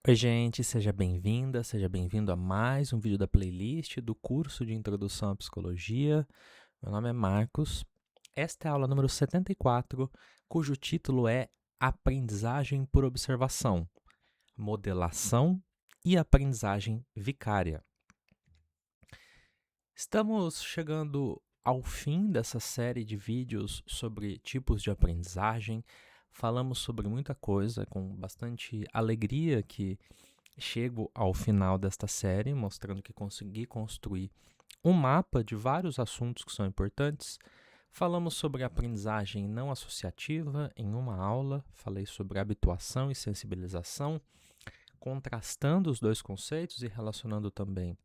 Oi, gente, seja bem-vinda, seja bem-vindo a mais um vídeo da playlist do curso de Introdução à Psicologia. Meu nome é Marcos. Esta é a aula número 74, cujo título é Aprendizagem por Observação, Modelação e Aprendizagem Vicária. Estamos chegando ao fim dessa série de vídeos sobre tipos de aprendizagem. Falamos sobre muita coisa, com bastante alegria que chego ao final desta série, mostrando que consegui construir um mapa de vários assuntos que são importantes. Falamos sobre aprendizagem não associativa em uma aula, falei sobre habituação e sensibilização, contrastando os dois conceitos e relacionando também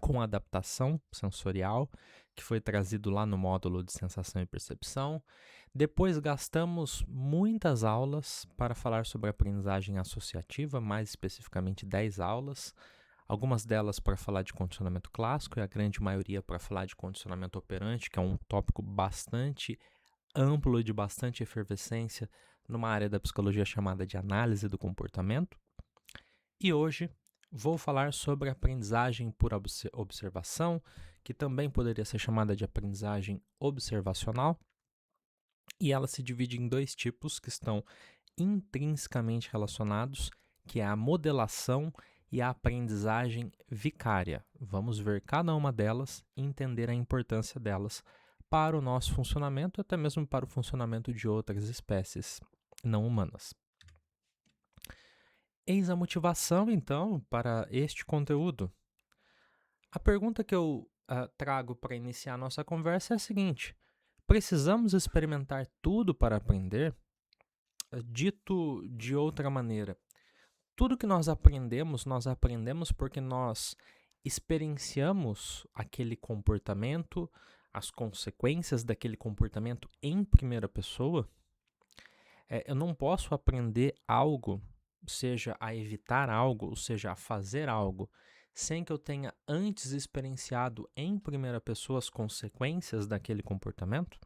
com adaptação sensorial, que foi trazido lá no módulo de sensação e percepção. Depois gastamos muitas aulas para falar sobre aprendizagem associativa, mais especificamente 10 aulas, algumas delas para falar de condicionamento clássico e a grande maioria para falar de condicionamento operante, que é um tópico bastante amplo e de bastante efervescência numa área da psicologia chamada de análise do comportamento. E hoje vou falar sobre aprendizagem por observação, que também poderia ser chamada de aprendizagem observacional, e ela se divide em dois tipos que estão intrinsecamente relacionados, que é a modelação e a aprendizagem vicária. Vamos ver cada uma delas e entender a importância delas para o nosso funcionamento, até mesmo para o funcionamento de outras espécies não humanas. Eis a motivação, então, para este conteúdo. A pergunta que eu trago para iniciar a nossa conversa é a seguinte: precisamos experimentar tudo para aprender? Dito de outra maneira, tudo que nós aprendemos porque nós experienciamos aquele comportamento, as consequências daquele comportamento em primeira pessoa. Eu não posso aprender algo, seja a evitar algo, ou seja, a fazer algo, sem que eu tenha antes experienciado em primeira pessoa as consequências daquele comportamento?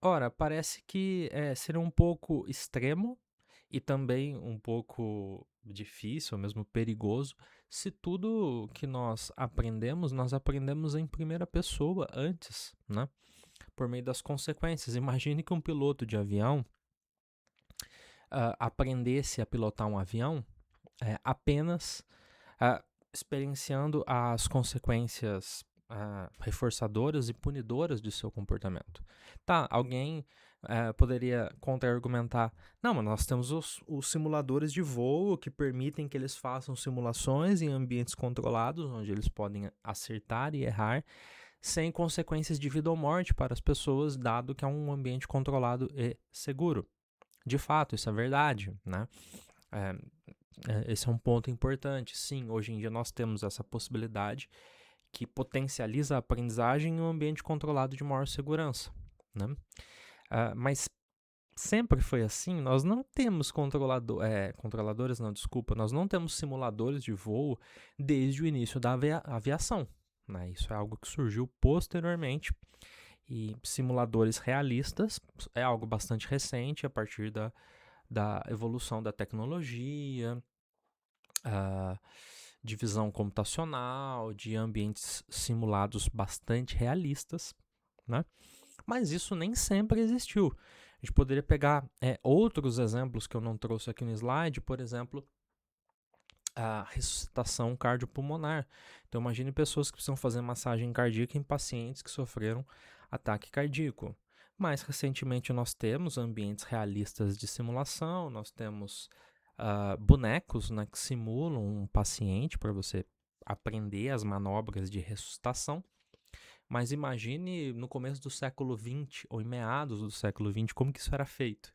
Ora, parece que seria um pouco extremo e também um pouco difícil, ou mesmo perigoso, se tudo que nós aprendemos em primeira pessoa antes, né? Por meio das consequências. Imagine que um piloto de avião aprendesse a pilotar um avião apenas experienciando as consequências reforçadoras e punidoras de seu comportamento. Tá, alguém poderia contra-argumentar: não, mas nós temos os simuladores de voo que permitem que eles façam simulações em ambientes controlados, onde eles podem acertar e errar, sem consequências de vida ou morte para as pessoas, dado que é um ambiente controlado e seguro. De fato, isso é verdade, né? Esse é um ponto importante. Sim, hoje em dia nós temos essa possibilidade que potencializa a aprendizagem em um ambiente controlado de maior segurança, né? Mas sempre foi assim. Nós não temos nós não temos simuladores de voo desde o início da aviação, né? Isso é algo que surgiu posteriormente. E simuladores realistas é algo bastante recente a partir da evolução da tecnologia, de visão computacional, de ambientes simulados bastante realistas, né? Mas isso nem sempre existiu. A gente poderia pegar outros exemplos que eu não trouxe aqui no slide, por exemplo, a ressuscitação cardiopulmonar. Então, imagine pessoas que precisam fazer massagem cardíaca em pacientes que sofreram ataque cardíaco. Mais recentemente, nós temos ambientes realistas de simulação, nós temos bonecos, né, que simulam um paciente para você aprender as manobras de ressuscitação. Mas imagine no começo do século XX, ou em meados do século XX, como que isso era feito.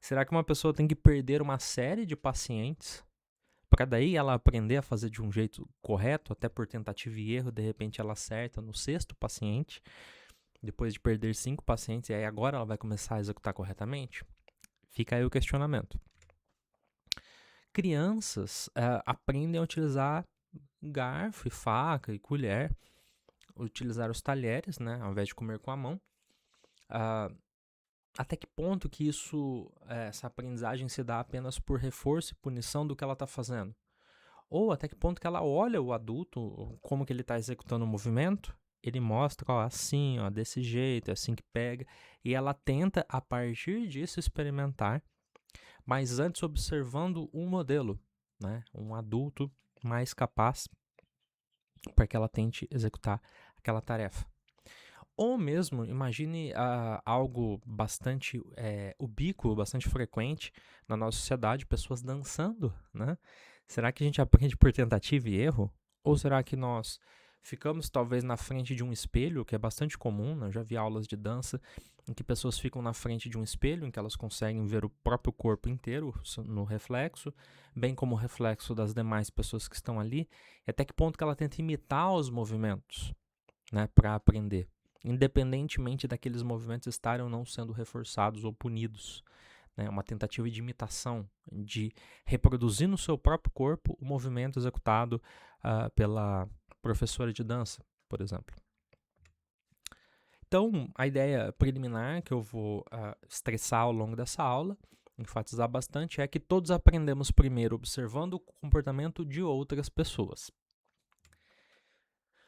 Será que uma pessoa tem que perder uma série de pacientes para daí ela aprender a fazer de um jeito correto, até por tentativa e erro, de repente ela acerta no 6º paciente, depois de perder 5 pacientes, e aí agora ela vai começar a executar corretamente? Fica aí o questionamento. Crianças aprendem a utilizar garfo e faca e colher, utilizar os talheres, né, ao invés de comer com a mão. até que ponto que essa aprendizagem se dá apenas por reforço e punição do que ela está fazendo? Ou até que ponto que ela olha o adulto, como que ele está executando o movimento, ele mostra, ó, assim, ó, desse jeito, é assim que pega, e ela tenta, a partir disso, experimentar, mas antes observando um modelo, né, um adulto mais capaz para que ela tente executar aquela tarefa. Ou mesmo, imagine algo bastante ubíquo, bastante frequente na nossa sociedade, pessoas dançando, né? Será que a gente aprende por tentativa e erro? Ou será que nós ficamos talvez na frente de um espelho, que é bastante comum, né? Eu já vi aulas de dança em que pessoas ficam na frente de um espelho, em que elas conseguem ver o próprio corpo inteiro no reflexo, bem como o reflexo das demais pessoas que estão ali, e até que ponto que ela tenta imitar os movimentos, né, para aprender, independentemente daqueles movimentos estarem ou não sendo reforçados ou punidos. Né? Uma tentativa de imitação, de reproduzir no seu próprio corpo o movimento executado pela professora de dança, por exemplo. Então, a ideia preliminar que eu vou estressar ao longo dessa aula, enfatizar bastante, é que todos aprendemos primeiro observando o comportamento de outras pessoas.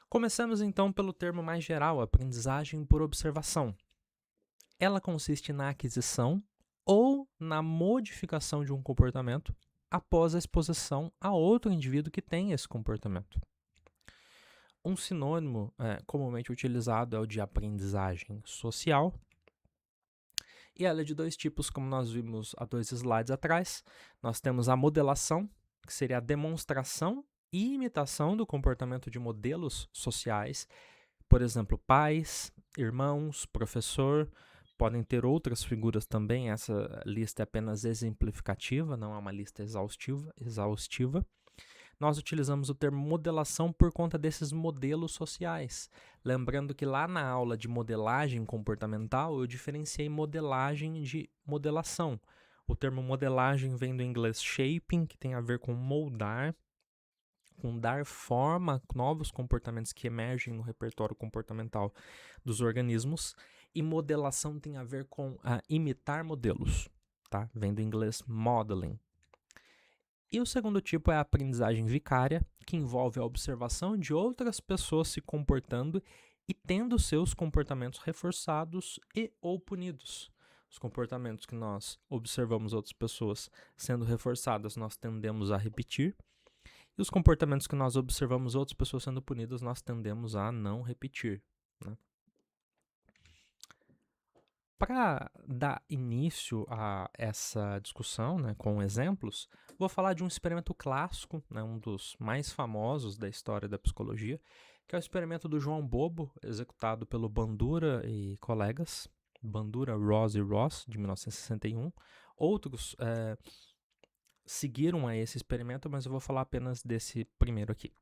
Começamos então pelo termo mais geral, aprendizagem por observação. Ela consiste na aquisição ou na modificação de um comportamento após a exposição a outro indivíduo que tem esse comportamento. Um sinônimo comumente utilizado é o de aprendizagem social, e ela é de dois tipos, como nós vimos há 2 slides atrás. Nós temos a modelação, que seria a demonstração e imitação do comportamento de modelos sociais, por exemplo, pais, irmãos, professor, podem ter outras figuras também, essa lista é apenas exemplificativa, não é uma lista exaustiva. Nós utilizamos o termo modelação por conta desses modelos sociais. Lembrando que lá na aula de modelagem comportamental, eu diferenciei modelagem de modelação. O termo modelagem vem do inglês shaping, que tem a ver com moldar, com dar forma a novos comportamentos que emergem no repertório comportamental dos organismos, e modelação tem a ver com imitar modelos, tá? Vem do inglês modeling. E o segundo tipo é a aprendizagem vicária, que envolve a observação de outras pessoas se comportando e tendo seus comportamentos reforçados e ou punidos. Os comportamentos que nós observamos outras pessoas sendo reforçadas, nós tendemos a repetir. E os comportamentos que nós observamos outras pessoas sendo punidas, nós tendemos a não repetir. Né? Para dar início a essa discussão, né, com exemplos, vou falar de um experimento clássico, né, um dos mais famosos da história da psicologia, que é o experimento do João Bobo, executado pelo Bandura e colegas, Bandura, Ross e Ross, de 1961. Outros seguiram a esse experimento, mas eu vou falar apenas desse primeiro aqui.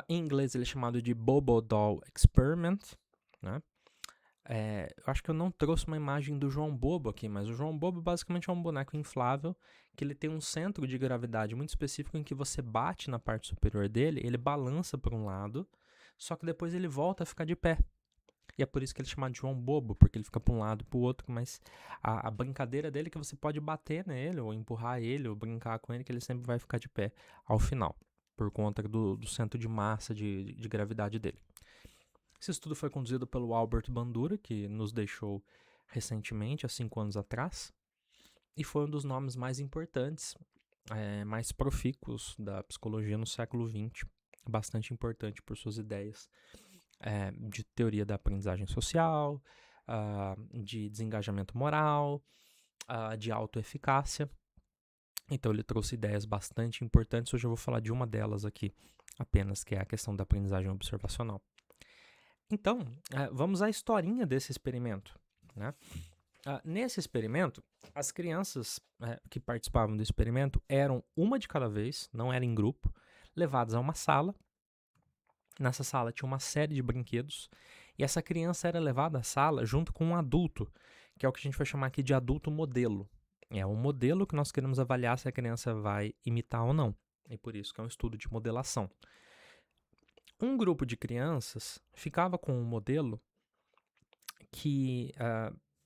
Em inglês ele é chamado de Bobo Doll Experiment, né? Eu acho que eu não trouxe uma imagem do João Bobo aqui, mas o João Bobo basicamente é um boneco inflável que ele tem um centro de gravidade muito específico em que você bate na parte superior dele, ele balança para um lado, só que depois ele volta a ficar de pé. E é por isso que ele é chamado de João Bobo, porque ele fica para um lado e para o outro, mas a brincadeira dele é que você pode bater nele, ou empurrar ele, ou brincar com ele, que ele sempre vai ficar de pé ao final, por conta do centro de massa de gravidade dele. Esse estudo foi conduzido pelo Albert Bandura, que nos deixou recentemente, há 5 anos atrás, e foi um dos nomes mais importantes, mais profícuos da psicologia no século XX, bastante importante por suas ideias de teoria da aprendizagem social, de desengajamento moral, de autoeficácia. Então ele trouxe ideias bastante importantes, hoje eu vou falar de uma delas aqui apenas, que é a questão da aprendizagem observacional. Então, vamos à historinha desse experimento. Né? Nesse experimento, as crianças que participavam do experimento eram uma de cada vez, não era em grupo, levadas a uma sala. Nessa sala tinha uma série de brinquedos e essa criança era levada à sala junto com um adulto, que é o que a gente vai chamar aqui de adulto modelo. É um modelo que nós queremos avaliar se a criança vai imitar ou não. E por isso que é um estudo de modelação. Um grupo de crianças ficava com um modelo que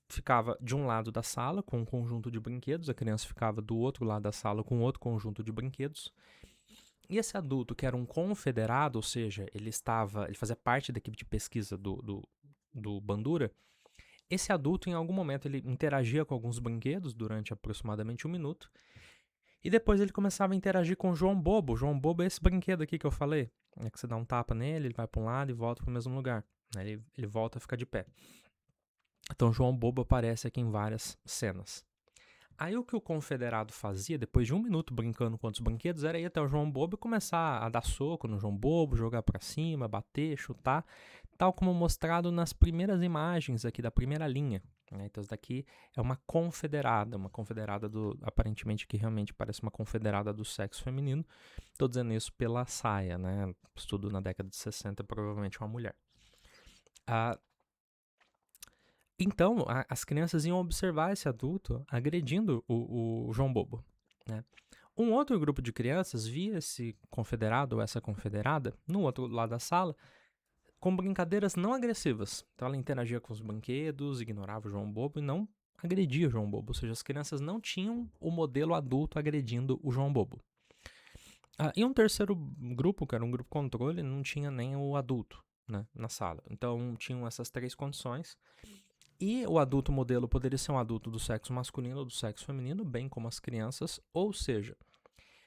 ficava de um lado da sala com um conjunto de brinquedos, a criança ficava do outro lado da sala com outro conjunto de brinquedos. E esse adulto, que era um confederado, ou seja, ele fazia parte da equipe de pesquisa do Bandura, esse adulto, em algum momento, ele interagia com alguns brinquedos durante aproximadamente 1 minuto, e depois ele começava a interagir com o João Bobo. O João Bobo é esse brinquedo aqui que eu falei, que você dá um tapa nele, ele vai para um lado e volta para o mesmo lugar. Ele volta a ficar de pé. Então, João Bobo aparece aqui em várias cenas. Aí o que o confederado fazia, depois de 1 minuto brincando com outros brinquedos, era ir até o João Bobo e começar a dar soco no João Bobo, jogar pra cima, bater, chutar, tal como mostrado nas primeiras imagens aqui da primeira linha. Então isso daqui é uma confederada aparentemente que realmente parece uma confederada do sexo feminino. Estou dizendo isso pela saia, né? Estudo na década de 60, provavelmente uma mulher. Então, as crianças iam observar esse adulto agredindo o João Bobo, né? Um outro grupo de crianças via esse confederado ou essa confederada no outro lado da sala com brincadeiras não agressivas. Então, ela interagia com os brinquedos, ignorava o João Bobo e não agredia o João Bobo. Ou seja, as crianças não tinham o modelo adulto agredindo o João Bobo. E um terceiro grupo, que era um grupo controle, não tinha nem o adulto, né, na sala. Então, tinham essas 3 condições. E o adulto modelo poderia ser um adulto do sexo masculino ou do sexo feminino, bem como as crianças. Ou seja,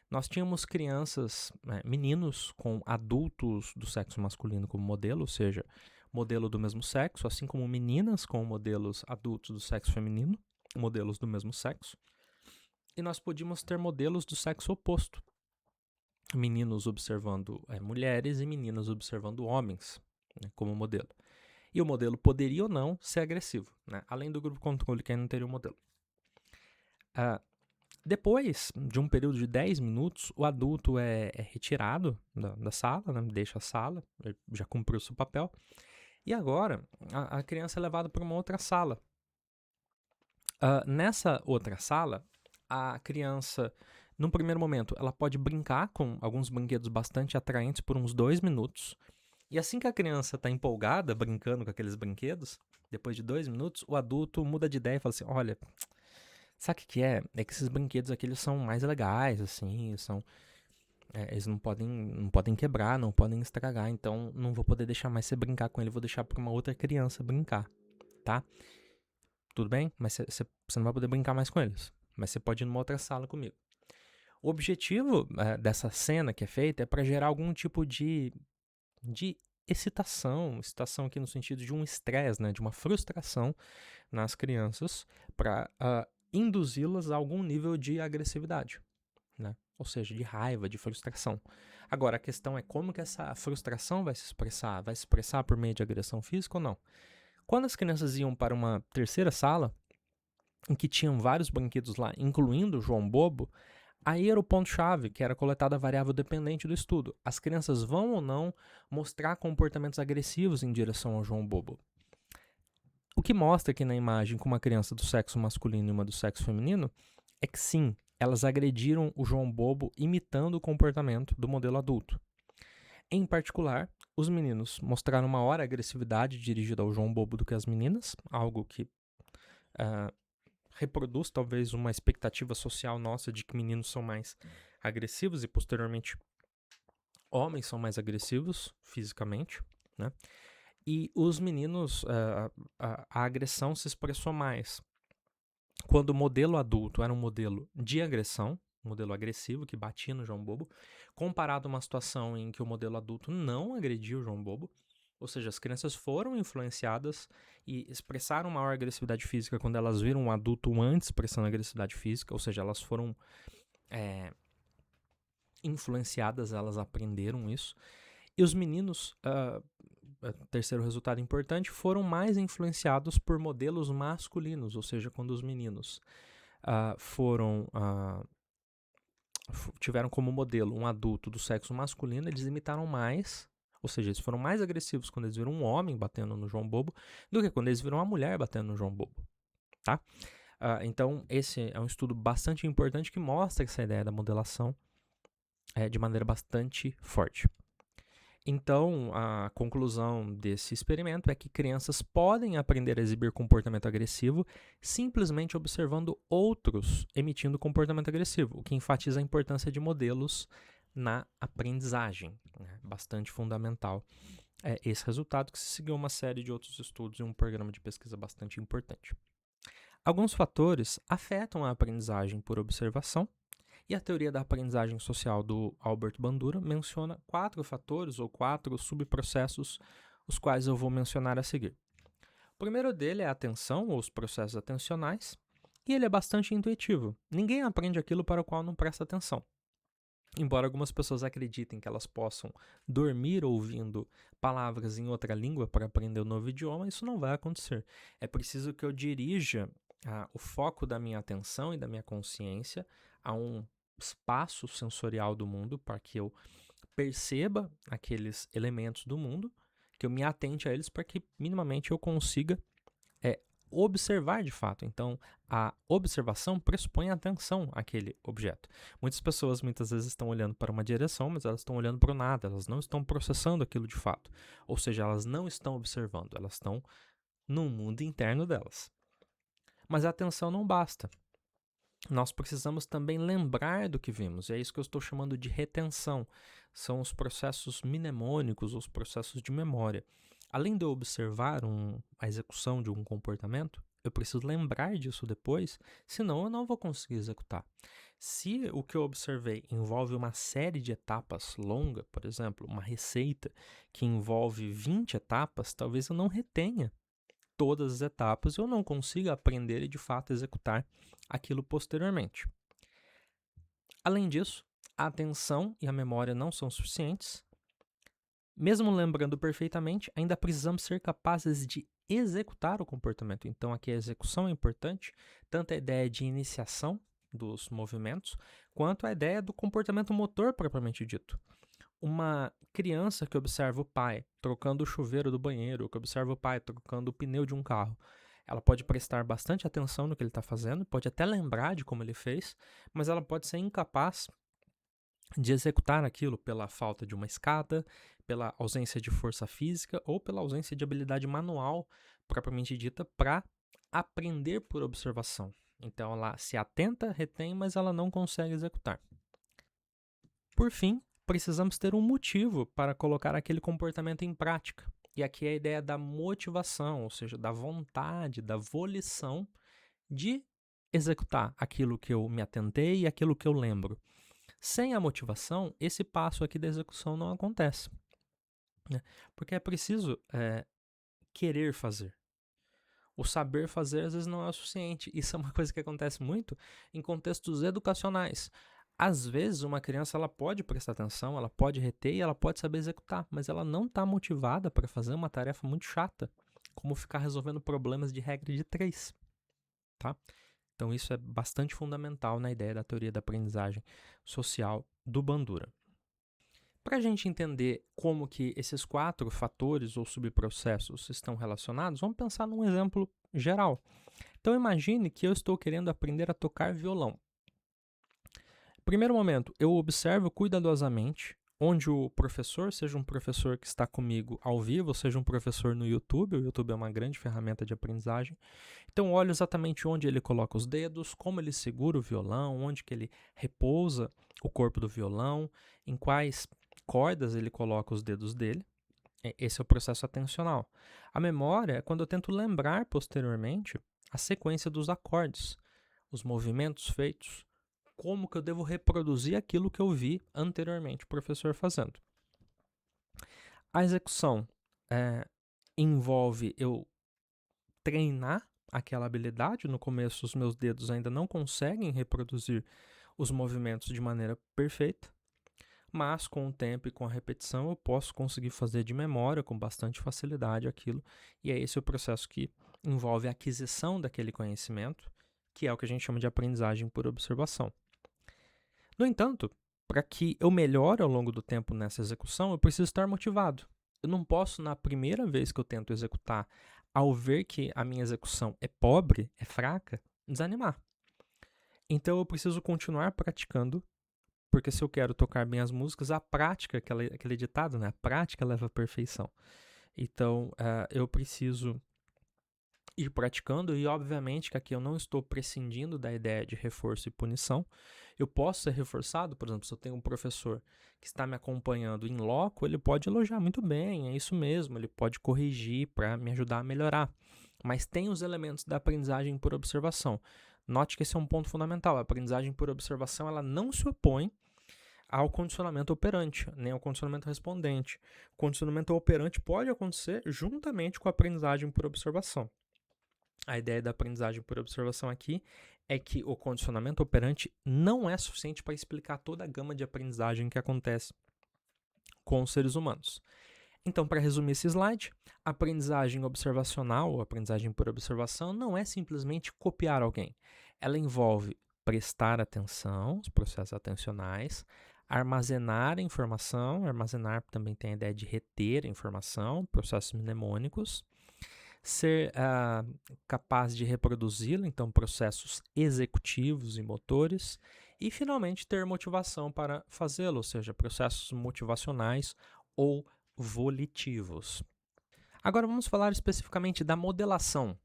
nós tínhamos crianças, meninos com adultos do sexo masculino como modelo, ou seja, modelo do mesmo sexo, assim como meninas com modelos adultos do sexo feminino, modelos do mesmo sexo. E nós podíamos ter modelos do sexo oposto, meninos observando mulheres e meninas observando homens, né, como modelo. E o modelo poderia ou não ser agressivo, né? Além do grupo controle, que aí não teria o modelo. Depois de um período de 10 minutos, o adulto é retirado da sala, né? Deixa a sala, já cumpriu o seu papel. E agora, a criança é levada para uma outra sala. Nessa outra sala, a criança, num primeiro momento, ela pode brincar com alguns brinquedos bastante atraentes por uns 2 minutos. E assim que a criança está empolgada, brincando com aqueles brinquedos, depois de 2 minutos, o adulto muda de ideia e fala assim, olha, sabe o que é? É que esses brinquedos aqui, eles são mais legais, assim, eles não podem quebrar, não podem estragar, então não vou poder deixar mais você brincar com ele, vou deixar para uma outra criança brincar, tá? Tudo bem? Mas você não vai poder brincar mais com eles, mas você pode ir numa outra sala comigo. O objetivo dessa cena que é feita é para gerar algum tipo de excitação aqui no sentido de um estresse, né, de uma frustração nas crianças para induzi-las a algum nível de agressividade, né, ou seja, de raiva, de frustração. Agora, a questão é como que essa frustração vai se expressar? Vai se expressar por meio de agressão física ou não? Quando as crianças iam para uma terceira sala, em que tinham vários brinquedos lá, incluindo o João Bobo, aí era o ponto-chave, que era coletada a variável dependente do estudo. As crianças vão ou não mostrar comportamentos agressivos em direção ao João Bobo. O que mostra aqui na imagem com uma criança do sexo masculino e uma do sexo feminino é que sim, elas agrediram o João Bobo imitando o comportamento do modelo adulto. Em particular, os meninos mostraram maior agressividade dirigida ao João Bobo do que as meninas, algo que reproduz talvez uma expectativa social nossa de que meninos são mais agressivos e posteriormente homens são mais agressivos fisicamente, né? E os meninos, a agressão se expressou mais quando o modelo adulto era um modelo de agressão, um modelo agressivo que batia no João Bobo, comparado a uma situação em que o modelo adulto não agredia o João Bobo. Ou seja, as crianças foram influenciadas e expressaram maior agressividade física quando elas viram um adulto antes expressando agressividade física, ou seja, elas foram influenciadas, elas aprenderam isso. E os meninos, terceiro resultado importante, foram mais influenciados por modelos masculinos, ou seja, quando os meninos tiveram como modelo um adulto do sexo masculino, eles imitaram mais. Ou seja, eles foram mais agressivos quando eles viram um homem batendo no João Bobo do que quando eles viram uma mulher batendo no João Bobo, tá? Então, esse é um estudo bastante importante que mostra essa ideia da modelação de maneira bastante forte. Então, a conclusão desse experimento é que crianças podem aprender a exibir comportamento agressivo simplesmente observando outros emitindo comportamento agressivo, o que enfatiza a importância de modelos na aprendizagem, né? Bastante fundamental. É esse resultado que se seguiu uma série de outros estudos e um programa de pesquisa bastante importante. Alguns fatores afetam a aprendizagem por observação, e a teoria da aprendizagem social do Albert Bandura menciona 4 fatores ou 4 subprocessos, os quais eu vou mencionar a seguir. O primeiro dele é a atenção, ou os processos atencionais, e ele é bastante intuitivo. Ninguém aprende aquilo para o qual não presta atenção. Embora algumas pessoas acreditem que elas possam dormir ouvindo palavras em outra língua para aprender um novo idioma, isso não vai acontecer. É preciso que eu dirija o foco da minha atenção e da minha consciência a um espaço sensorial do mundo para que eu perceba aqueles elementos do mundo, que eu me atente a eles para que minimamente eu consiga observar de fato. Então, a observação pressupõe atenção àquele objeto. Muitas pessoas muitas vezes estão olhando para uma direção, mas elas estão olhando para o nada, elas não estão processando aquilo de fato. Ou seja, elas não estão observando, elas estão no mundo interno delas. Mas a atenção não basta. Nós precisamos também lembrar do que vimos, e é isso que eu estou chamando de retenção. São os processos mnemônicos, os processos de memória. Além de eu observar a execução de um comportamento, eu preciso lembrar disso depois, senão eu não vou conseguir executar. Se o que eu observei envolve uma série de etapas longa, por exemplo, uma receita que envolve 20 etapas, talvez eu não retenha todas as etapas e eu não consiga aprender e de fato executar aquilo posteriormente. Além disso, a atenção e a memória não são suficientes. Mesmo lembrando perfeitamente, ainda precisamos ser capazes de executar o comportamento. Então, aqui a execução é importante, tanto a ideia de iniciação dos movimentos, quanto a ideia do comportamento motor propriamente dito. Uma criança que observa o pai trocando o chuveiro do banheiro, que observa o pai trocando o pneu de um carro, ela pode prestar bastante atenção no que ele está fazendo, pode até lembrar de como ele fez, mas ela pode ser incapaz de executar aquilo pela falta de uma escada, pela ausência de força física ou pela ausência de habilidade manual propriamente dita para aprender por observação. Então ela se atenta, retém, mas ela não consegue executar. Por fim, precisamos ter um motivo para colocar aquele comportamento em prática. E aqui é a ideia da motivação, ou seja, da vontade, da volição de executar aquilo que eu me atentei e aquilo que eu lembro. Sem a motivação, esse passo aqui da execução não acontece, né? Porque é preciso querer fazer. O saber fazer às vezes não é o suficiente. Isso é uma coisa que acontece muito em contextos educacionais. Às vezes uma criança ela pode prestar atenção, ela pode reter e ela pode saber executar, mas ela não está motivada para fazer uma tarefa muito chata, como ficar resolvendo problemas de regra de 3, tá? Então isso é bastante fundamental na ideia da teoria da aprendizagem social do Bandura. Para a gente entender como que esses 4 fatores ou subprocessos estão relacionados, vamos pensar num exemplo geral. Então imagine que eu estou querendo aprender a tocar violão. Primeiro momento, eu observo cuidadosamente onde o professor, seja um professor que está comigo ao vivo, seja um professor no YouTube, o YouTube é uma grande ferramenta de aprendizagem. Então olho exatamente onde ele coloca os dedos, como ele segura o violão, onde que ele repousa o corpo do violão, em quais cordas ele coloca os dedos dele. Esse é o processo atencional. A memória é quando eu tento lembrar posteriormente a sequência dos acordes, os movimentos feitos, como que eu devo reproduzir aquilo que eu vi anteriormente o professor fazendo. A execução envolve eu treinar aquela habilidade. No começo, os meus dedos ainda não conseguem reproduzir os movimentos de maneira perfeita, mas com o tempo e com a repetição eu posso conseguir fazer de memória com bastante facilidade aquilo, e é esse o processo que envolve a aquisição daquele conhecimento, que é o que a gente chama de aprendizagem por observação. No entanto, para que eu melhore ao longo do tempo nessa execução, eu preciso estar motivado. Eu não posso, na primeira vez que eu tento executar, ao ver que a minha execução é pobre, é fraca, desanimar. Então eu preciso continuar praticando Porque se eu quero tocar bem as músicas, a prática, aquele ditado, né? A prática leva à perfeição. Então, eu preciso ir praticando e, obviamente, que aqui eu não estou prescindindo da ideia de reforço e punição. Eu posso ser reforçado, por exemplo, se eu tenho um professor que está me acompanhando em loco, ele pode elogiar muito bem, é isso mesmo, ele pode corrigir para me ajudar a melhorar. Mas tem os elementos da aprendizagem por observação. Note que esse é um ponto fundamental. A aprendizagem por observação, ela não se opõe ao condicionamento operante, nem ao condicionamento respondente. O condicionamento operante pode acontecer juntamente com a aprendizagem por observação. A ideia da aprendizagem por observação aqui é que o condicionamento operante não é suficiente para explicar toda a gama de aprendizagem que acontece com os seres humanos. Então, para resumir esse slide, a aprendizagem observacional, ou aprendizagem por observação, não é simplesmente copiar alguém. Ela envolve prestar atenção, os processos atencionais, armazenar a informação, armazenar também tem a ideia de reter a informação, processos mnemônicos, ser capaz de reproduzi-la, então processos executivos e motores, e finalmente ter motivação para fazê-lo, ou seja, processos motivacionais ou volitivos. Agora vamos falar especificamente da modelação.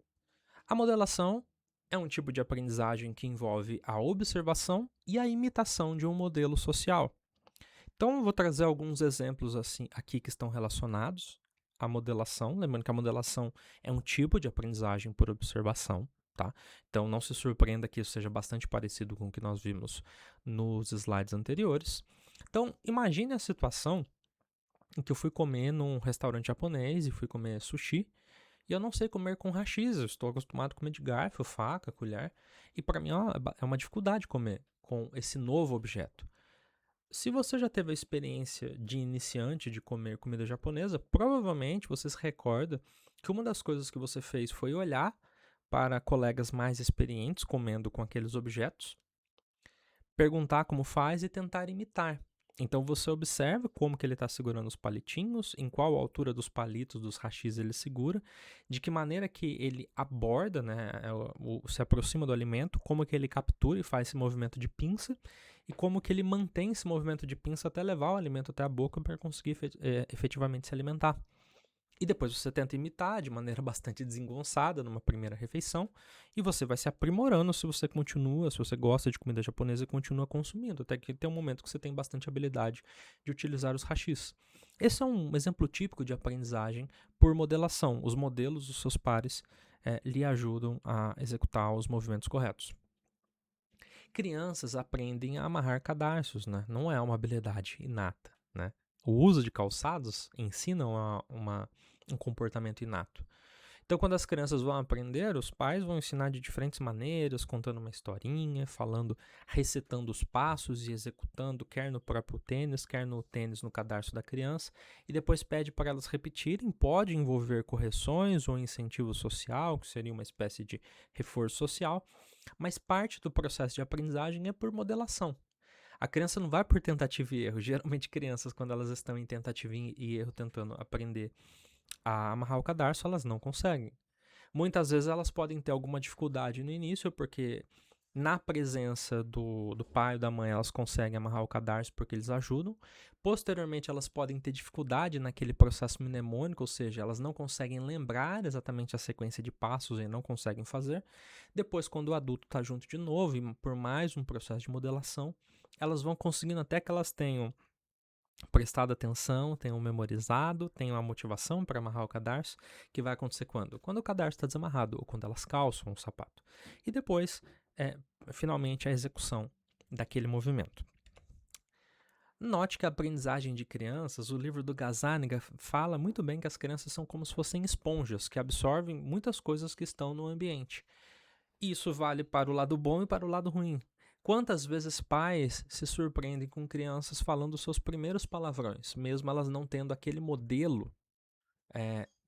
A modelação é um tipo de aprendizagem que envolve a observação e a imitação de um modelo social. Então, eu vou trazer alguns exemplos assim aqui que estão relacionados à modelação. Lembrando que a modelação é um tipo de aprendizagem por observação, tá? Então, não se surpreenda que isso seja bastante parecido com o que nós vimos nos slides anteriores. Então, imagine a situação em que eu fui comer num restaurante japonês e fui comer sushi, e eu não sei comer com hachis, eu estou acostumado a comer de garfo, faca, colher, e para mim é uma dificuldade comer com esse novo objeto. Se você já teve a experiência de iniciante de comer comida japonesa, provavelmente você se recorda que uma das coisas que você fez foi olhar para colegas mais experientes comendo com aqueles objetos, perguntar como faz e tentar imitar. Então você observa como que ele está segurando os palitinhos, em qual altura dos palitos, dos hashis ele segura, de que maneira que ele aborda, né, se aproxima do alimento, como que ele captura e faz esse movimento de pinça, e como que ele mantém esse movimento de pinça até levar o alimento até a boca para conseguir efetivamente se alimentar. E depois você tenta imitar de maneira bastante desengonçada numa primeira refeição e você vai se aprimorando se você gosta de comida japonesa e continua consumindo, até que tem um momento que você tem bastante habilidade de utilizar os hashis. Esse é um exemplo típico de aprendizagem por modelação. Os modelos dos seus pares lhe ajudam a executar os movimentos corretos. Crianças aprendem a amarrar cadarços, né? Não é uma habilidade inata, né? O uso de calçados ensina um comportamento inato. Então, quando as crianças vão aprender, os pais vão ensinar de diferentes maneiras, contando uma historinha, recitando os passos e executando, quer no próprio tênis, quer no tênis no cadarço da criança, e depois pede para elas repetirem. Pode envolver correções ou incentivo social, que seria uma espécie de reforço social, mas parte do processo de aprendizagem é por modelação. A criança não vai por tentativa e erro. Geralmente crianças, quando elas estão em tentativa e erro tentando aprender a amarrar o cadarço, elas não conseguem. Muitas vezes elas podem ter alguma dificuldade no início, porque na presença do pai ou da mãe elas conseguem amarrar o cadarço porque eles ajudam. Posteriormente elas podem ter dificuldade naquele processo mnemônico, ou seja, elas não conseguem lembrar exatamente a sequência de passos e não conseguem fazer. Depois, quando o adulto está junto de novo e por mais um processo de modelação, elas vão conseguindo até que elas tenham prestado atenção, tenham memorizado, tenham a motivação para amarrar o cadarço, que vai acontecer quando? Quando o cadarço está desamarrado, ou quando elas calçam o sapato. E depois, finalmente, a execução daquele movimento. Note que a aprendizagem de crianças, o livro do Gazzaniga fala muito bem que as crianças são como se fossem esponjas, que absorvem muitas coisas que estão no ambiente. Isso vale para o lado bom e para o lado ruim. Quantas vezes pais se surpreendem com crianças falando seus primeiros palavrões, mesmo elas não tendo aquele modelo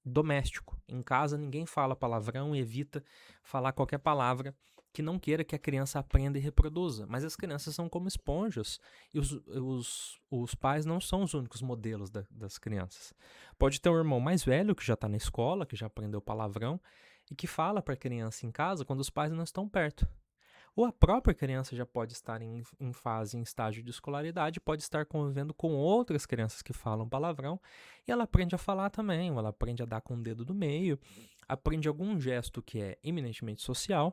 doméstico. Em casa ninguém fala palavrão e evita falar qualquer palavra que não queira que a criança aprenda e reproduza. Mas as crianças são como esponjas e os pais não são os únicos modelos das crianças. Pode ter um irmão mais velho que já está na escola, que já aprendeu palavrão e que fala para a criança em casa quando os pais não estão perto. ou a própria criança já pode estar em fase, em estágio de escolaridade, pode estar convivendo com outras crianças que falam palavrão, e ela aprende a falar também, ou ela aprende a dar com o dedo do meio, aprende algum gesto que é eminentemente social,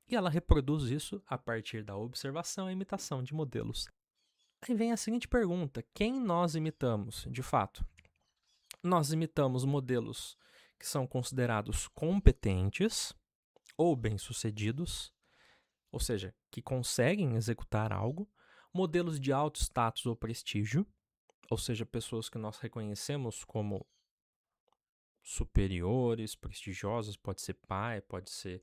e ela reproduz isso a partir da observação e imitação de modelos. Aí vem a seguinte pergunta: quem nós imitamos, de fato? Nós imitamos modelos que são considerados competentes ou bem-sucedidos, ou seja, que conseguem executar algo, modelos de alto status ou prestígio, ou seja, pessoas que nós reconhecemos como superiores, prestigiosas, pode ser pai, pode ser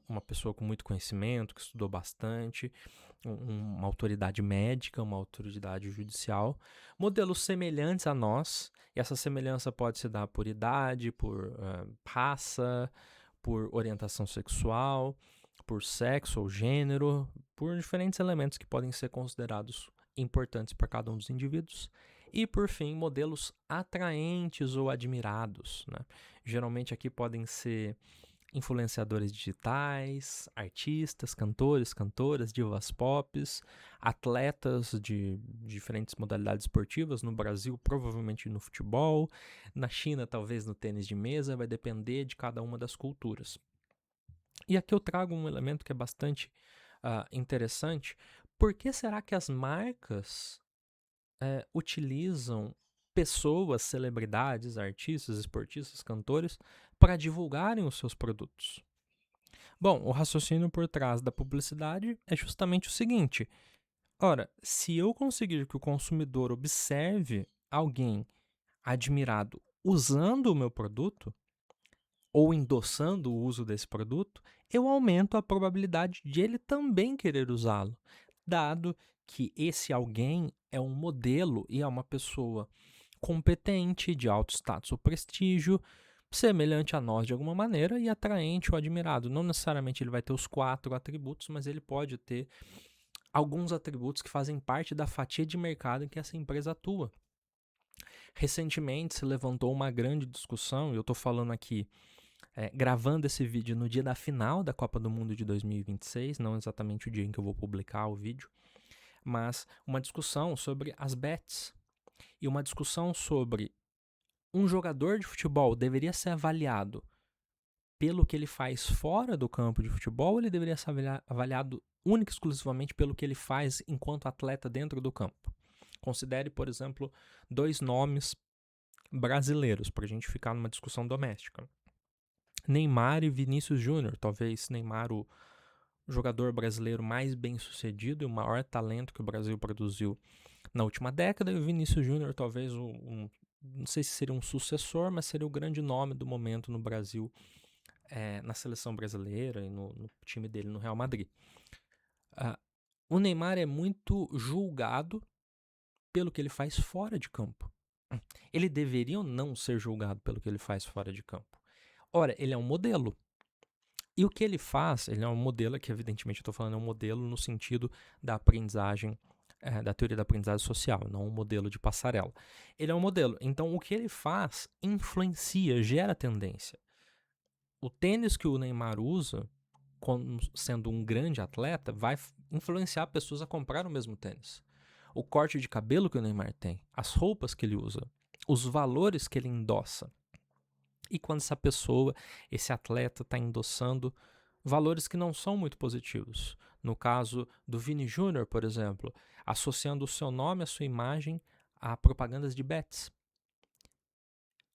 uma pessoa com muito conhecimento, que estudou bastante, uma autoridade médica, uma autoridade judicial, modelos semelhantes a nós, e essa semelhança pode se dar por idade, por raça, por orientação sexual, por sexo ou gênero, por diferentes elementos que podem ser considerados importantes para cada um dos indivíduos. E, por fim, modelos atraentes ou admirados, né? Geralmente aqui podem ser influenciadores digitais, artistas, cantores, cantoras, divas pop, atletas de diferentes modalidades esportivas, no Brasil provavelmente no futebol, na China talvez no tênis de mesa, vai depender de cada uma das culturas. E aqui eu trago um elemento que é bastante interessante. Por que será que as marcas utilizam pessoas, celebridades, artistas, esportistas, cantores, para divulgarem os seus produtos? Bom, o raciocínio por trás da publicidade é justamente o seguinte: ora, se eu conseguir que o consumidor observe alguém admirado usando o meu produto, ou endossando o uso desse produto, eu aumento a probabilidade de ele também querer usá-lo, dado que esse alguém é um modelo e é uma pessoa competente, de alto status ou prestígio, semelhante a nós de alguma maneira e atraente ou admirado. Não necessariamente ele vai ter os 4 atributos, mas ele pode ter alguns atributos que fazem parte da fatia de mercado em que essa empresa atua. Recentemente se levantou uma grande discussão, e eu estou falando aqui gravando esse vídeo no dia da final da Copa do Mundo de 2026, não exatamente o dia em que eu vou publicar o vídeo, mas uma discussão sobre as bets e uma discussão sobre um jogador de futebol deveria ser avaliado pelo que ele faz fora do campo de futebol ou ele deveria ser avaliado única e exclusivamente pelo que ele faz enquanto atleta dentro do campo? Considere, por exemplo, 2 nomes brasileiros, para a gente ficar numa discussão doméstica. Neymar e Vinícius Júnior, talvez Neymar o jogador brasileiro mais bem sucedido e o maior talento que o Brasil produziu na última década, e o Vinícius Júnior talvez não sei se seria um sucessor, mas seria o grande nome do momento no Brasil, na seleção brasileira e no time dele no Real Madrid. O Neymar é muito julgado pelo que ele faz fora de campo. Ele deveria ou não ser julgado pelo que ele faz fora de campo? Ora, ele é um modelo. E o que ele faz, ele é um modelo que, evidentemente, eu estou falando é um modelo no sentido da aprendizagem, da teoria da aprendizagem social, não um modelo de passarela. Ele é um modelo. Então, o que ele faz influencia, gera tendência. O tênis que o Neymar usa, sendo um grande atleta, vai influenciar pessoas a comprar o mesmo tênis. O corte de cabelo que o Neymar tem, as roupas que ele usa, os valores que ele endossa. E quando essa pessoa, esse atleta, está endossando valores que não são muito positivos. No caso do Vini Júnior, por exemplo, associando o seu nome, a sua imagem a propagandas de bets.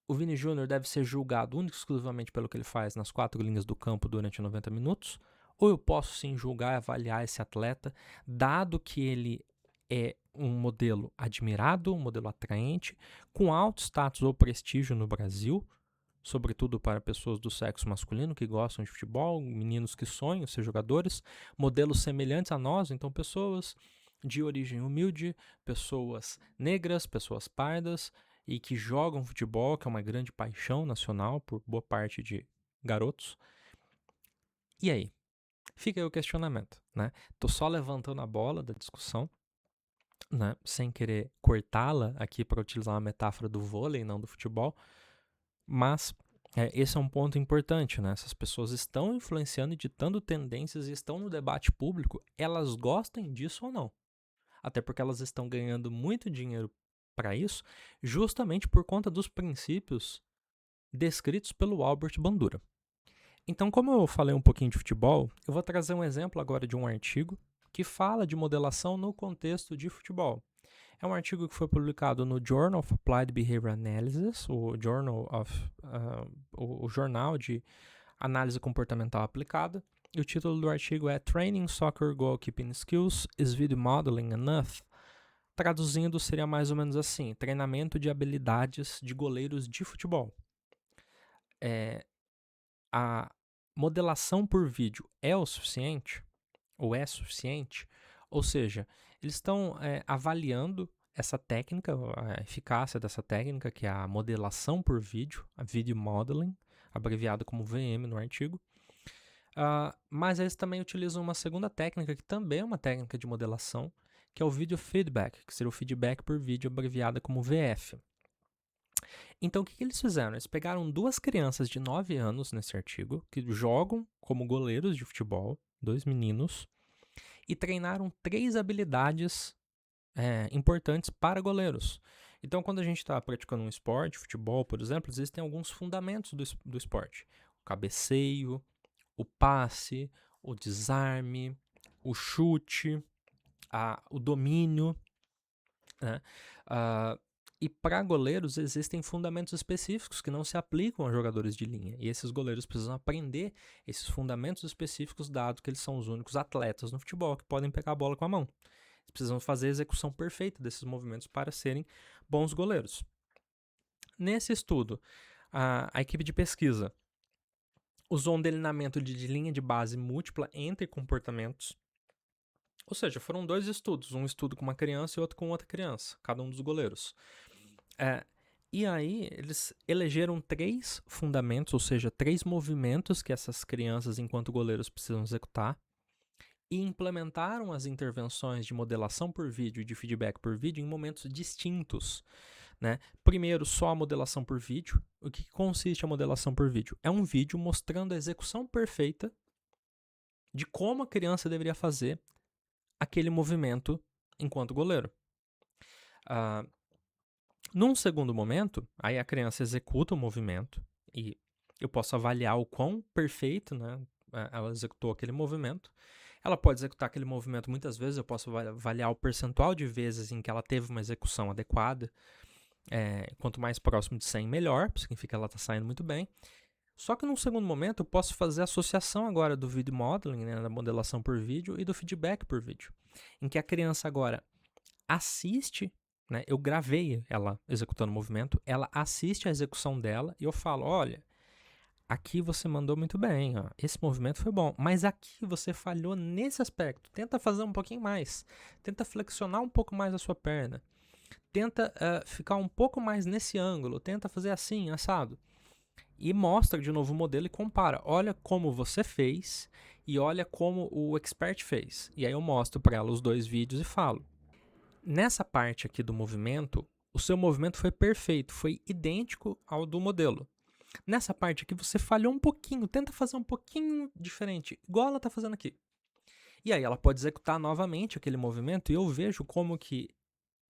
O Vini Júnior deve ser julgado único e exclusivamente pelo que ele faz nas 4 linhas do campo durante 90 minutos? Ou eu posso sim julgar e avaliar esse atleta, dado que ele é um modelo admirado, um modelo atraente, com alto status ou prestígio no Brasil, sobretudo para pessoas do sexo masculino que gostam de futebol, meninos que sonham ser jogadores, modelos semelhantes a nós, então pessoas de origem humilde, pessoas negras, pessoas pardas e que jogam futebol, que é uma grande paixão nacional por boa parte de garotos. E aí? Fica aí o questionamento, né? Tô só levantando a bola da discussão, né? Sem querer cortá-la aqui para utilizar uma metáfora do vôlei, não do futebol, mas Esse é um ponto importante, né? Essas pessoas estão influenciando e ditando tendências e estão no debate público, elas gostem disso ou não. Até porque elas estão ganhando muito dinheiro para isso, justamente por conta dos princípios descritos pelo Albert Bandura. Então, como eu falei um pouquinho de futebol, eu vou trazer um exemplo agora de um artigo que fala de modelação no contexto de futebol. É um artigo que foi publicado no Journal of Applied Behavior Analysis, o jornal de análise comportamental aplicada. E o título do artigo é Training Soccer Goalkeeping Skills, is Video Modeling Enough? Traduzindo, seria mais ou menos assim: treinamento de habilidades de goleiros de futebol. A modelação por vídeo é o suficiente? Ou é suficiente? Ou seja, eles estão avaliando essa técnica, a eficácia dessa técnica, que é a modelação por vídeo, a video modeling, abreviado como VM no artigo. Mas eles também utilizam uma segunda técnica, que também é uma técnica de modelação, que é o video feedback, que seria o feedback por vídeo, abreviada como VF. Então, o que eles fizeram? Eles pegaram 2 crianças de 9 anos nesse artigo, que jogam como goleiros de futebol, 2 meninos, e treinaram 3 habilidades importantes para goleiros. Então, quando a gente está praticando um esporte, futebol, por exemplo, existem alguns fundamentos do esporte. O cabeceio, o passe, o desarme, o chute, o domínio, né? E para goleiros existem fundamentos específicos que não se aplicam a jogadores de linha. E esses goleiros precisam aprender esses fundamentos específicos, dado que eles são os únicos atletas no futebol que podem pegar a bola com a mão. Eles precisam fazer a execução perfeita desses movimentos para serem bons goleiros. Nesse estudo, a equipe de pesquisa usou um delineamento de linha de base múltipla entre comportamentos. Ou seja, foram 2 estudos, um estudo com uma criança e outro com outra criança, cada um dos goleiros. E aí, eles elegeram 3 fundamentos, ou seja, 3 movimentos que essas crianças, enquanto goleiros, precisam executar, e implementaram as intervenções de modelação por vídeo e de feedback por vídeo em momentos distintos, né? Primeiro, só a modelação por vídeo. O que consiste a modelação por vídeo? É um vídeo mostrando a execução perfeita de como a criança deveria fazer aquele movimento enquanto goleiro. Num segundo momento, aí a criança executa o movimento e eu posso avaliar o quão perfeito, né, ela executou aquele movimento. Ela pode executar aquele movimento muitas vezes, eu posso avaliar o percentual de vezes em que ela teve uma execução adequada. Quanto mais próximo de 100, melhor, significa que ela está saindo muito bem. Só que num segundo momento eu posso fazer a associação agora do video modeling, né, da modelação por vídeo, e do feedback por vídeo, em que a criança agora assiste, né, eu gravei ela executando o movimento, ela assiste a execução dela e eu falo, olha, aqui você mandou muito bem, ó, esse movimento foi bom, mas aqui você falhou nesse aspecto, tenta fazer um pouquinho mais, tenta flexionar um pouco mais a sua perna, tenta ficar um pouco mais nesse ângulo, tenta fazer assim, assado. E mostra de novo o modelo e compara. Olha como você fez e olha como o expert fez. E aí eu mostro para ela os 2 vídeos e falo. Nessa parte aqui do movimento, o seu movimento foi perfeito, foi idêntico ao do modelo. Nessa parte aqui você falhou um pouquinho, tenta fazer um pouquinho diferente, igual ela está fazendo aqui. E aí ela pode executar novamente aquele movimento e eu vejo como que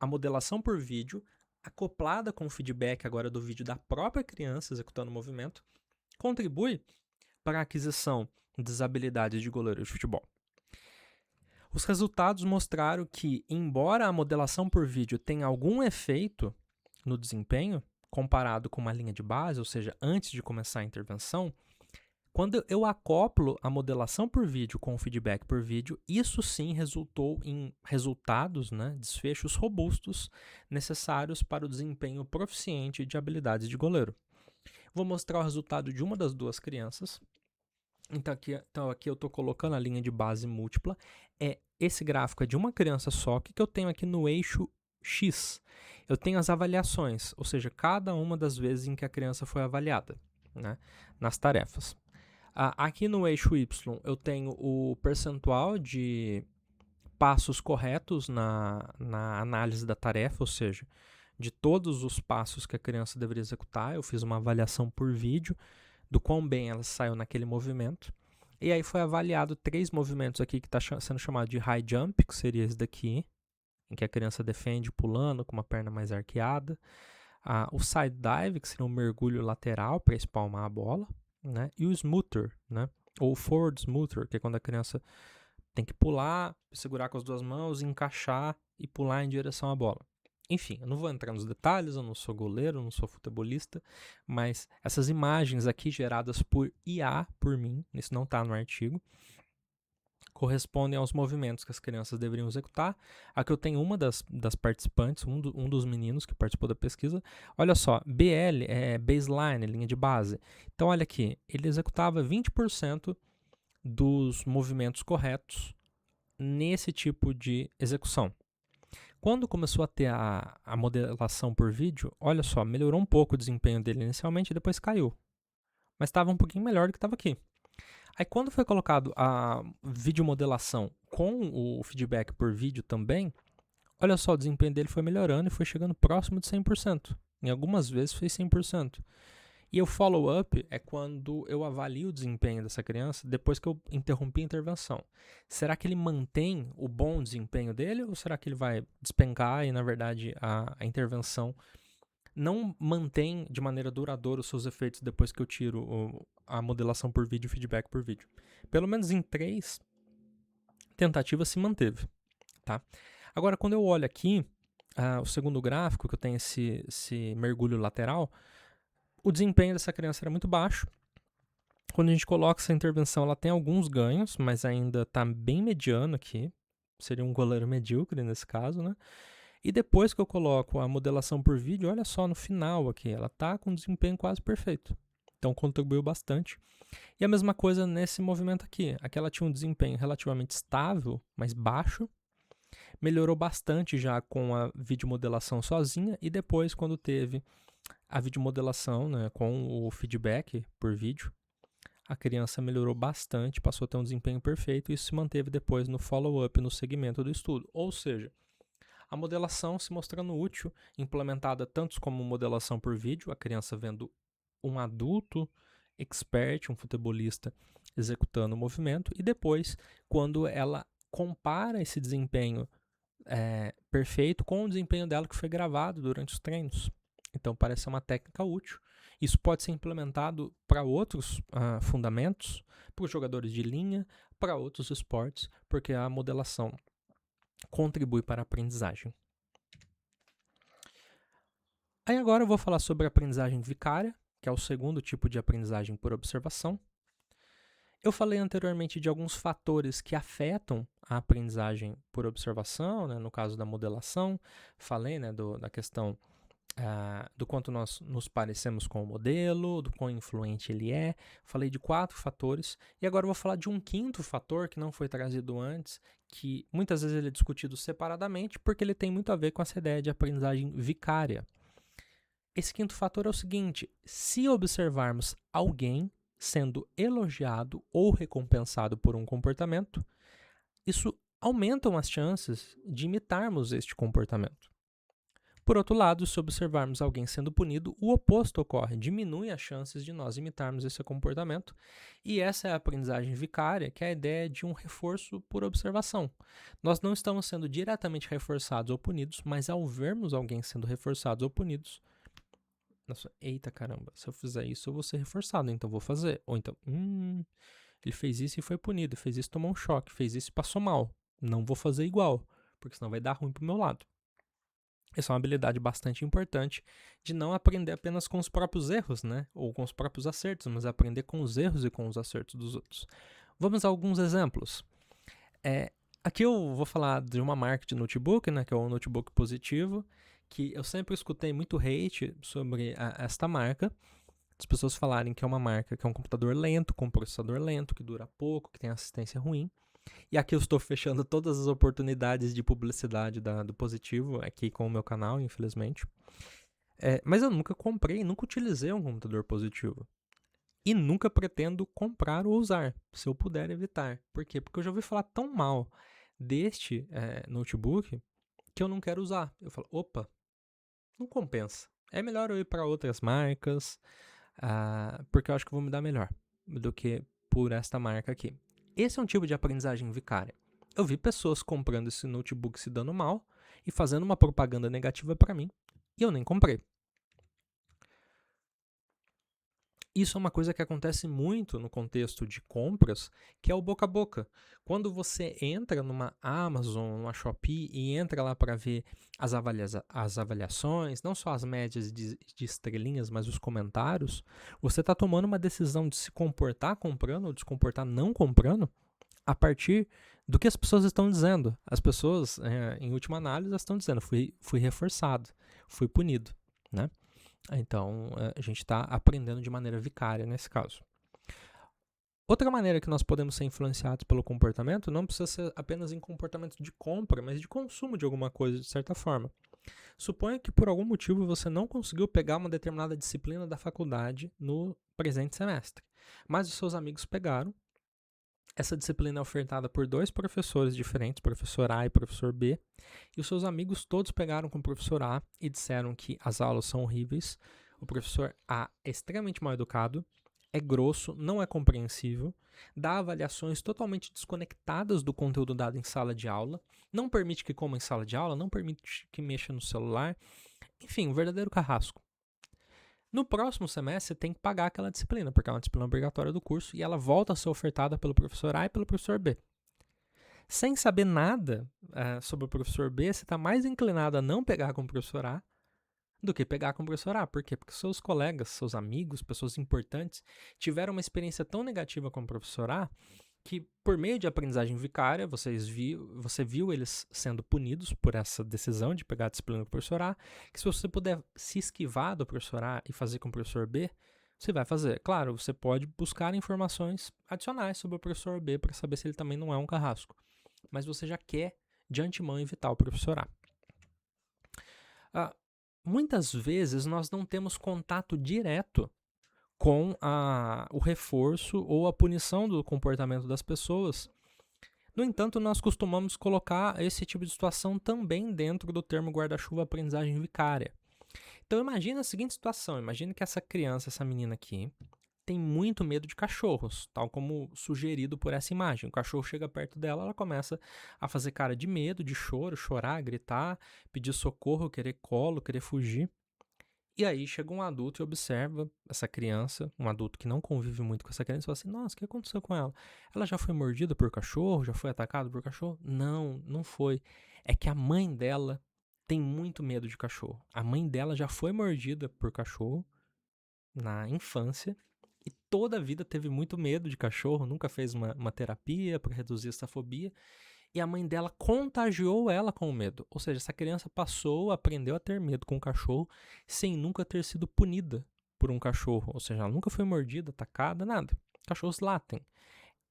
a modelação por vídeo, acoplada com o feedback agora do vídeo da própria criança executando o movimento, contribui para a aquisição das habilidades de goleiro de futebol. Os resultados mostraram que, embora a modelação por vídeo tenha algum efeito no desempenho, comparado com uma linha de base, ou seja, antes de começar a intervenção, quando eu acoplo a modelação por vídeo com o feedback por vídeo, isso sim resultou em resultados, né, desfechos robustos necessários para o desempenho proficiente de habilidades de goleiro. Vou mostrar o resultado de uma das 2 crianças. Então aqui eu estou colocando a linha de base múltipla. Esse gráfico é de uma criança só. O que eu tenho aqui no eixo X? Eu tenho as avaliações, ou seja, cada uma das vezes em que a criança foi avaliada, né, nas tarefas. Aqui no eixo Y eu tenho o percentual de passos corretos na análise da tarefa, ou seja, de todos os passos que a criança deveria executar. Eu fiz uma avaliação por vídeo do quão bem ela saiu naquele movimento. E aí foi avaliado 3 movimentos aqui que está sendo chamado de high jump, que seria esse daqui, em que a criança defende pulando com uma perna mais arqueada. O side dive, que seria um mergulho lateral para espalmar a bola, né? E o smoother, né? Ou forward smoother, que é quando a criança tem que pular, segurar com as 2 mãos, encaixar e pular em direção à bola. Enfim, eu não vou entrar nos detalhes, eu não sou goleiro, eu não sou futebolista, mas essas imagens aqui geradas por IA, por mim, isso não está no artigo, correspondem aos movimentos que as crianças deveriam executar. Aqui eu tenho uma das participantes, um dos meninos que participou da pesquisa. Olha só, BL é baseline, linha de base. Então olha aqui, ele executava 20% dos movimentos corretos nesse tipo de execução. Quando começou a ter a modelação por vídeo, olha só, melhorou um pouco o desempenho dele inicialmente e depois caiu. Mas estava um pouquinho melhor do que estava aqui. Aí quando foi colocado a videomodelação com o feedback por vídeo também, olha só, o desempenho dele foi melhorando e foi chegando próximo de 100%. Em algumas vezes foi 100%. E o follow-up é quando eu avalio o desempenho dessa criança depois que eu interrompi a intervenção. Será que ele mantém o bom desempenho dele ou será que ele vai despencar e, na verdade, a intervenção não mantém de maneira duradoura os seus efeitos depois que eu tiro a modelação por vídeo e feedback por vídeo? Pelo menos em 3 tentativas se manteve. Tá? Agora, quando eu olho aqui, o segundo gráfico, que eu tenho esse mergulho lateral, o desempenho dessa criança era muito baixo. Quando a gente coloca essa intervenção, ela tem alguns ganhos, mas ainda está bem mediano aqui. Seria um goleiro medíocre nesse caso, né? E depois que eu coloco a modelação por vídeo, olha só no final aqui, ela está com um desempenho quase perfeito. Então contribuiu bastante. E a mesma coisa nesse movimento aqui. Aqui ela tinha um desempenho relativamente estável, mas baixo. Melhorou bastante já com a videomodelação sozinha e depois quando teve a videomodelação, né, com o feedback por vídeo, a criança melhorou bastante, passou a ter um desempenho perfeito e isso se manteve depois no follow-up, no segmento do estudo. Ou seja, a modelação se mostrando útil, implementada tanto como modelação por vídeo, a criança vendo um adulto expert, um futebolista, executando o movimento, e depois, quando ela compara esse desempenho perfeito com o desempenho dela que foi gravado durante os treinos. Então, parece ser uma técnica útil. Isso pode ser implementado para outros fundamentos, para os jogadores de linha, para outros esportes, porque a modelação contribui para a aprendizagem. Aí agora eu vou falar sobre a aprendizagem vicária, que é o segundo tipo de aprendizagem por observação. Eu falei anteriormente de alguns fatores que afetam a aprendizagem por observação, né, no caso da modelação. Falei, né, da questão do quanto nós nos parecemos com o modelo, do quão influente ele é. Falei de 4 fatores e agora eu vou falar de um 5º fator que não foi trazido antes, que muitas vezes ele é discutido separadamente porque ele tem muito a ver com essa ideia de aprendizagem vicária. Esse 5º fator é o seguinte: se observarmos alguém sendo elogiado ou recompensado por um comportamento, isso aumenta as chances de imitarmos este comportamento. Por outro lado, se observarmos alguém sendo punido, o oposto ocorre, diminui as chances de nós imitarmos esse comportamento. E essa é a aprendizagem vicária, que é a ideia de um reforço por observação. Nós não estamos sendo diretamente reforçados ou punidos, mas ao vermos alguém sendo reforçado ou punidos, nossa, eita caramba, se eu fizer isso eu vou ser reforçado, então vou fazer. Ou então, ele fez isso e foi punido, fez isso e tomou um choque, fez isso e passou mal. Não vou fazer igual, porque senão vai dar ruim pro meu lado. Essa é uma habilidade bastante importante de não aprender apenas com os próprios erros, né? Ou com os próprios acertos, mas aprender com os erros e com os acertos dos outros. Vamos a alguns exemplos. Aqui eu vou falar de uma marca de notebook, né? Que é o notebook positivo, que eu sempre escutei muito hate sobre esta marca. As pessoas falarem que é uma marca que é um computador lento, com um processador lento, que dura pouco, que tem assistência ruim. E aqui eu estou fechando todas as oportunidades de publicidade do Positivo aqui com o meu canal, infelizmente. Mas eu nunca comprei, nunca utilizei um computador Positivo. E nunca pretendo comprar ou usar, se eu puder evitar. Por quê? Porque eu já ouvi falar tão mal deste notebook que eu não quero usar. Eu falo, opa, não compensa. É melhor eu ir para outras marcas, porque eu acho que eu vou me dar melhor do que por esta marca aqui. Esse é um tipo de aprendizagem vicária. Eu vi pessoas comprando esse notebook se dando mal e fazendo uma propaganda negativa para mim, e eu nem comprei. Isso é uma coisa que acontece muito no contexto de compras, que é o boca a boca. Quando você entra numa Amazon, numa Shopee e entra lá para ver as avaliações, não só as médias de estrelinhas, mas os comentários, você está tomando uma decisão de se comportar comprando ou de se comportar não comprando a partir do que as pessoas estão dizendo. As pessoas, em última análise, estão dizendo: fui reforçado, fui punido, né? Então, a gente está aprendendo de maneira vicária nesse caso. Outra maneira que nós podemos ser influenciados pelo comportamento não precisa ser apenas em comportamento de compra, mas de consumo de alguma coisa, de certa forma. Suponha que por algum motivo você não conseguiu pegar uma determinada disciplina da faculdade no presente semestre, mas os seus amigos pegaram. Essa disciplina é ofertada por 2 professores diferentes, professor A e professor B, e os seus amigos todos pegaram com o professor A e disseram que as aulas são horríveis. O professor A é extremamente mal educado, é grosso, não é compreensível, dá avaliações totalmente desconectadas do conteúdo dado em sala de aula, não permite que coma em sala de aula, não permite que mexa no celular, enfim, um verdadeiro carrasco. No próximo semestre, você tem que pagar aquela disciplina, porque é uma disciplina obrigatória do curso e ela volta a ser ofertada pelo professor A e pelo professor B. Sem saber nada sobre o professor B, você está mais inclinado a não pegar com o professor A do que pegar com o professor A. Por quê? Porque seus colegas, seus amigos, pessoas importantes tiveram uma experiência tão negativa com o professor A que, por meio de aprendizagem vicária, você viu eles sendo punidos por essa decisão de pegar a disciplina com o professor A, que se você puder se esquivar do professor A e fazer com o professor B, você vai fazer. Claro, você pode buscar informações adicionais sobre o professor B para saber se ele também não é um carrasco, mas você já quer, de antemão, evitar o professor A. Muitas vezes nós não temos contato direto com o reforço ou a punição do comportamento das pessoas. No entanto, nós costumamos colocar esse tipo de situação também dentro do termo guarda-chuva aprendizagem vicária. Então imagine a seguinte situação, imagine que essa criança, essa menina aqui, tem muito medo de cachorros, tal como sugerido por essa imagem. O cachorro chega perto dela, ela começa a fazer cara de medo, de choro, chorar, gritar, pedir socorro, querer colo, querer fugir. E aí chega um adulto e observa essa criança, um adulto que não convive muito com essa criança, e fala assim: nossa, o que aconteceu com ela? Ela já foi mordida por cachorro? Já foi atacada por cachorro? Não, não foi. É que a mãe dela tem muito medo de cachorro. A mãe dela já foi mordida por cachorro na infância e toda a vida teve muito medo de cachorro, nunca fez uma terapia para reduzir essa fobia. E a mãe dela contagiou ela com o medo. Ou seja, essa criança aprendeu a ter medo com o cachorro sem nunca ter sido punida por um cachorro. Ou seja, ela nunca foi mordida, atacada, nada. Cachorros latem.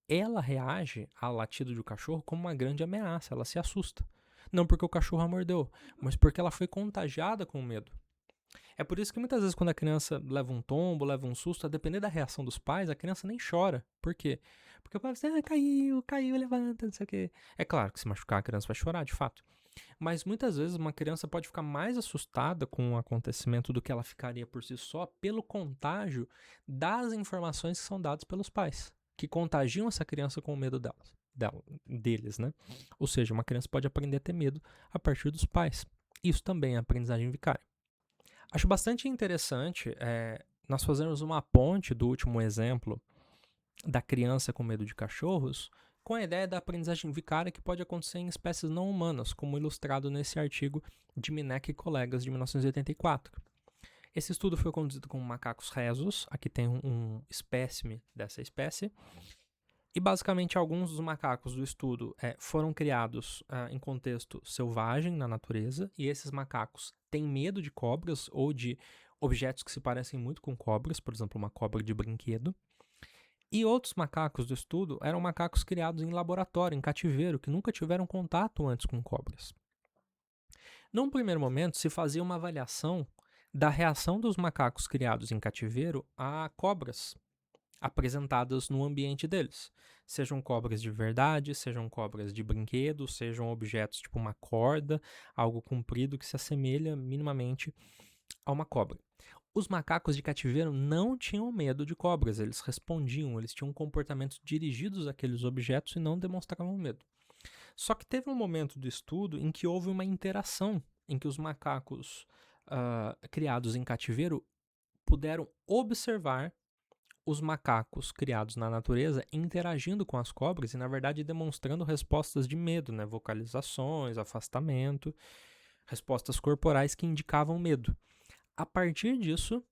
Ela reage ao latido do cachorro como uma grande ameaça, ela se assusta. Não porque o cachorro a mordeu, mas porque ela foi contagiada com o medo. É por isso que muitas vezes quando a criança leva um tombo, leva um susto, a depender da reação dos pais, a criança nem chora. Por quê? Porque o pai vai dizer, caiu, levanta, não sei o quê. É claro que se machucar a criança vai chorar, de fato. Mas muitas vezes uma criança pode ficar mais assustada com um acontecimento do que ela ficaria por si só pelo contágio das informações que são dadas pelos pais, que contagiam essa criança com o medo deles, né? Ou seja, uma criança pode aprender a ter medo a partir dos pais. Isso também é aprendizagem vicária. Acho bastante interessante nós fazermos uma ponte do último exemplo da criança com medo de cachorros com a ideia da aprendizagem vicária que pode acontecer em espécies não humanas, como ilustrado nesse artigo de Minek e colegas de 1984. Esse estudo foi conduzido com macacos rhesus, aqui tem um espécime dessa espécie, e basicamente alguns dos macacos do estudo foram criados em contexto selvagem na natureza, e esses macacos têm medo de cobras ou de objetos que se parecem muito com cobras, por exemplo, uma cobra de brinquedo. E outros macacos do estudo eram macacos criados em laboratório, em cativeiro, que nunca tiveram contato antes com cobras. Num primeiro momento, se fazia uma avaliação da reação dos macacos criados em cativeiro a cobras apresentadas no ambiente deles. Sejam cobras de verdade, sejam cobras de brinquedo, sejam objetos tipo uma corda, algo comprido que se assemelha minimamente a uma cobra. Os macacos de cativeiro não tinham medo de cobras, eles respondiam, eles tinham comportamentos dirigidos àqueles objetos e não demonstravam medo. Só que teve um momento do estudo em que houve uma interação, em que os macacos criados em cativeiro puderam observar os macacos criados na natureza interagindo com as cobras e, na verdade, demonstrando respostas de medo, né? Vocalizações, afastamento, respostas corporais que indicavam medo. A partir disso,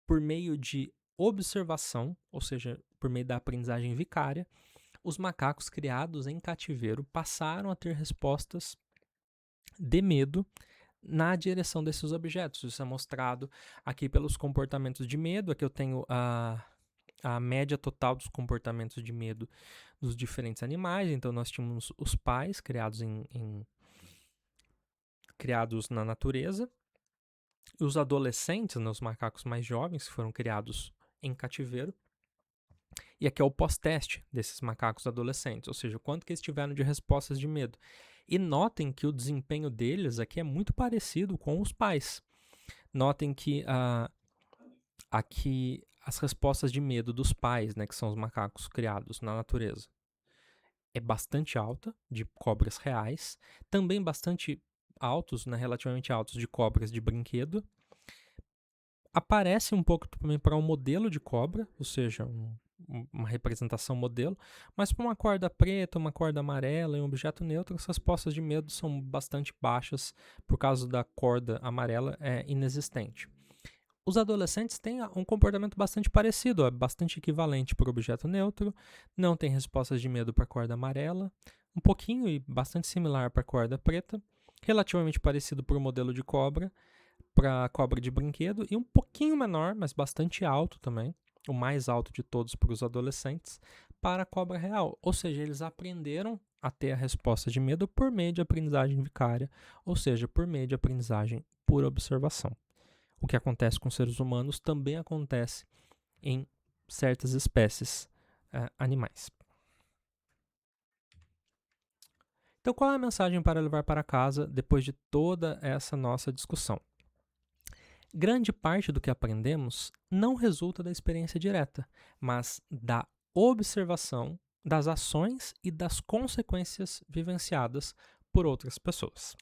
por meio de observação, ou seja, por meio da aprendizagem vicária, os macacos criados em cativeiro passaram a ter respostas de medo na direção desses objetos. Isso é mostrado aqui pelos comportamentos de medo. Aqui eu tenho a média total dos comportamentos de medo dos diferentes animais. Então, nós tínhamos os pais criados criados na natureza, e os adolescentes, né, os macacos mais jovens, que foram criados em cativeiro. E aqui é o pós-teste desses macacos adolescentes, ou seja, quanto que eles tiveram de respostas de medo. E notem que o desempenho deles aqui é muito parecido com os pais. Notem que aqui as respostas de medo dos pais, né, que são os macacos criados na natureza, é bastante alta, de cobras reais. Também bastante altos, né, relativamente altos, de cobras de brinquedo. Aparece um pouco também para um modelo de cobra, ou seja, uma representação modelo, mas para uma corda preta, uma corda amarela e um objeto neutro, as respostas de medo são bastante baixas, por causa da corda amarela é inexistente. Os adolescentes têm um comportamento bastante parecido, é bastante equivalente para o objeto neutro, não tem respostas de medo para a corda amarela, um pouquinho e bastante similar para a corda preta, relativamente parecido para o modelo de cobra, para a cobra de brinquedo, e um pouquinho menor, mas bastante alto também, o mais alto de todos para os adolescentes, para a cobra real. Ou seja, eles aprenderam a ter a resposta de medo por meio de aprendizagem vicária, ou seja, por meio de aprendizagem por observação. O que acontece com seres humanos também acontece em certas espécies animais. Então, qual é a mensagem para levar para casa depois de toda essa nossa discussão? Grande parte do que aprendemos não resulta da experiência direta, mas da observação das ações e das consequências vivenciadas por outras pessoas.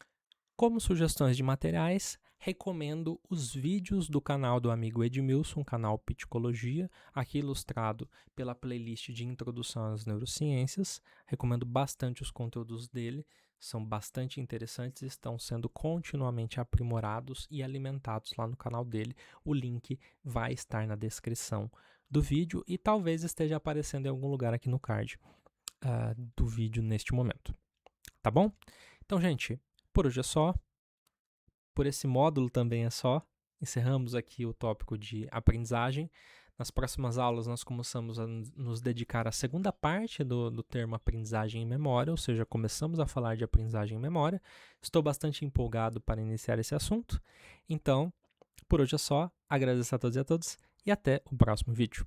Como sugestões de materiais, recomendo os vídeos do canal do amigo Edmilson, canal Psicologia, aqui ilustrado pela playlist de Introdução às Neurociências. Recomendo bastante os conteúdos dele, são bastante interessantes e estão sendo continuamente aprimorados e alimentados lá no canal dele. O link vai estar na descrição do vídeo e talvez esteja aparecendo em algum lugar aqui no card do vídeo neste momento. Tá bom? Então, gente, por hoje é só. Por esse módulo também é só. Encerramos aqui o tópico de aprendizagem. Nas próximas aulas, nós começamos a nos dedicar à segunda parte do termo aprendizagem em memória, ou seja, começamos a falar de aprendizagem em memória. Estou bastante empolgado para iniciar esse assunto. Então, por hoje é só. Agradeço a todos e a todas e até o próximo vídeo.